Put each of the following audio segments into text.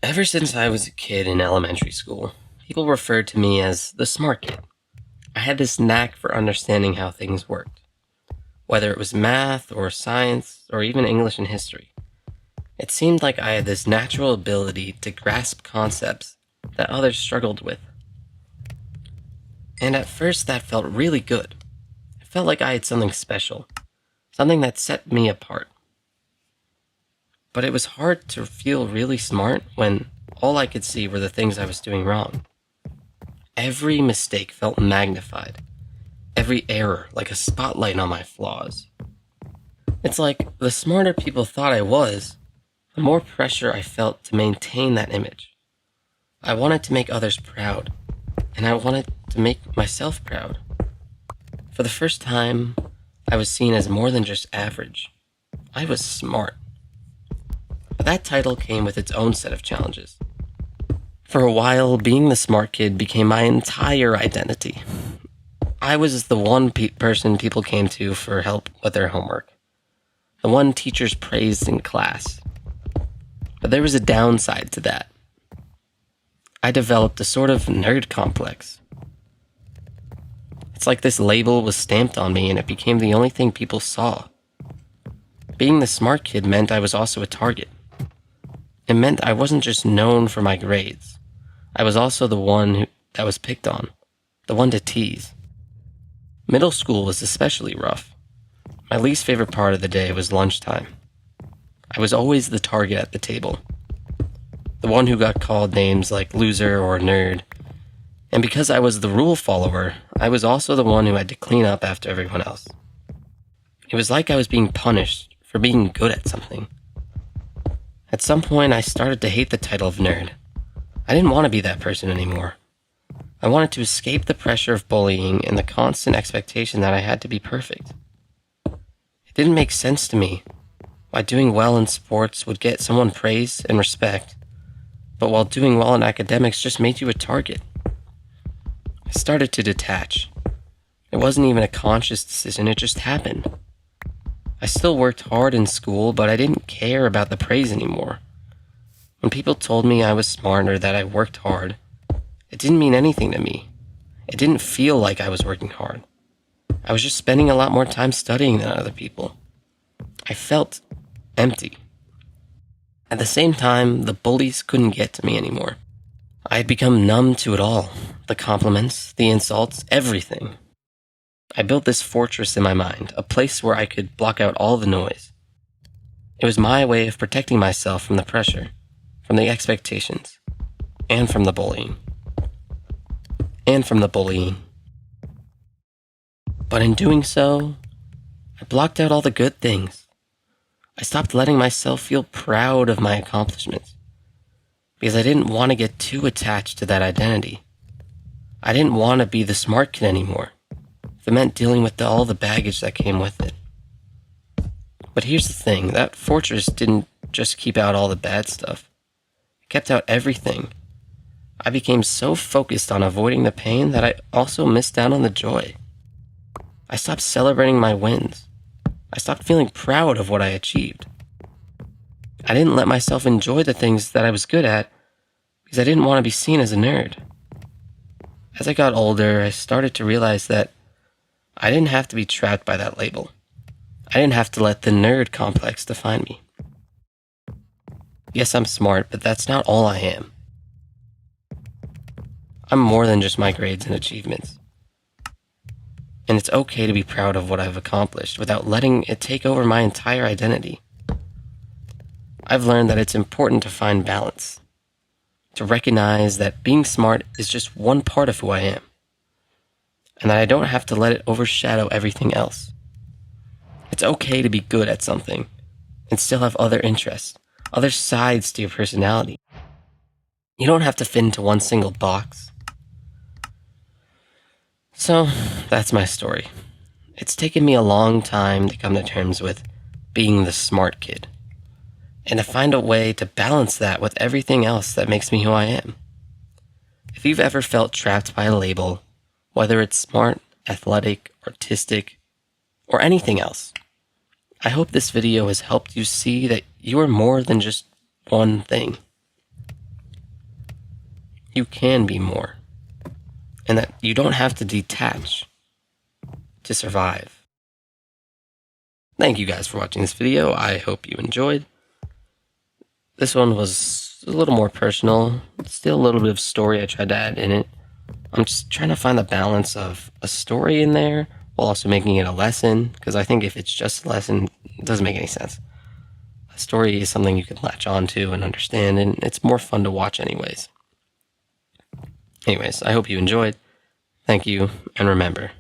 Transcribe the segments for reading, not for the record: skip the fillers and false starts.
Ever since I was a kid in elementary school, people referred to me as the smart kid. I had this knack for understanding how things worked, whether it was math or science or even English and history. It seemed like I had this natural ability to grasp concepts that others struggled with. And at first that felt really good. It felt like I had something special, something that set me apart. But it was hard to feel really smart when all I could see were the things I was doing wrong. Every mistake felt magnified, every error like a spotlight on my flaws. It's like the smarter people thought I was, the more pressure I felt to maintain that image. I wanted to make others proud, and I wanted to make myself proud. For the first time, I was seen as more than just average. I was smart. But that title came with its own set of challenges. For a while, being the smart kid became my entire identity. I was the one person people came to for help with their homework, the one teachers praised in class. But there was a downside to that. I developed a sort of nerd complex. It's like this label was stamped on me and it became the only thing people saw. Being the smart kid meant I was also a target. It meant I wasn't just known for my grades. I was also the one that was picked on, the one to tease. Middle school was especially rough. My least favorite part of the day was lunchtime. I was always the target at the table, the one who got called names like loser or nerd. And because I was the rule follower, I was also the one who had to clean up after everyone else. It was like I was being punished for being good at something. At some point, I started to hate the title of nerd. I didn't want to be that person anymore. I wanted to escape the pressure of bullying and the constant expectation that I had to be perfect. It didn't make sense to me why doing well in sports would get someone praise and respect, but while doing well in academics just made you a target. I started to detach. It wasn't even a conscious decision, it just happened. I still worked hard in school, but I didn't care about the praise anymore. When people told me I was smart or that I worked hard, it didn't mean anything to me. It didn't feel like I was working hard. I was just spending a lot more time studying than other people. I felt empty. At the same time, the bullies couldn't get to me anymore. I had become numb to it all. The compliments, the insults, everything. I built this fortress in my mind, a place where I could block out all the noise. It was my way of protecting myself from the pressure, from the expectations, and from the bullying. But in doing so, I blocked out all the good things. I stopped letting myself feel proud of my accomplishments, because I didn't want to get too attached to that identity. I didn't want to be the smart kid anymore. It meant dealing with all the baggage that came with it. But here's the thing, that fortress didn't just keep out all the bad stuff. It kept out everything. I became so focused on avoiding the pain that I also missed out on the joy. I stopped celebrating my wins. I stopped feeling proud of what I achieved. I didn't let myself enjoy the things that I was good at because I didn't want to be seen as a nerd. As I got older, I started to realize that I didn't have to be trapped by that label. I didn't have to let the nerd complex define me. Yes, I'm smart, but that's not all I am. I'm more than just my grades and achievements. And it's okay to be proud of what I've accomplished without letting it take over my entire identity. I've learned that it's important to find balance, to recognize that being smart is just one part of who I am, and that I don't have to let it overshadow everything else. It's okay to be good at something and still have other interests, other sides to your personality. You don't have to fit into one single box. So, that's my story. It's taken me a long time to come to terms with being the smart kid, and to find a way to balance that with everything else that makes me who I am. If you've ever felt trapped by a label, whether it's smart, athletic, artistic, or anything else, I hope this video has helped you see that you are more than just one thing. you can be more, and that you don't have to detach to survive. Thank you guys for watching this video. I hope you enjoyed. This one was a little more personal. Still a little bit of story I tried to add in it. I'm just trying to find the balance of a story in there while also making it a lesson, because I think if it's just a lesson, it doesn't make any sense. A story is something you can latch on to and understand, and it's more fun to watch anyways. Anyways, I hope you enjoyed. Thank you, and remember,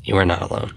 you are not alone.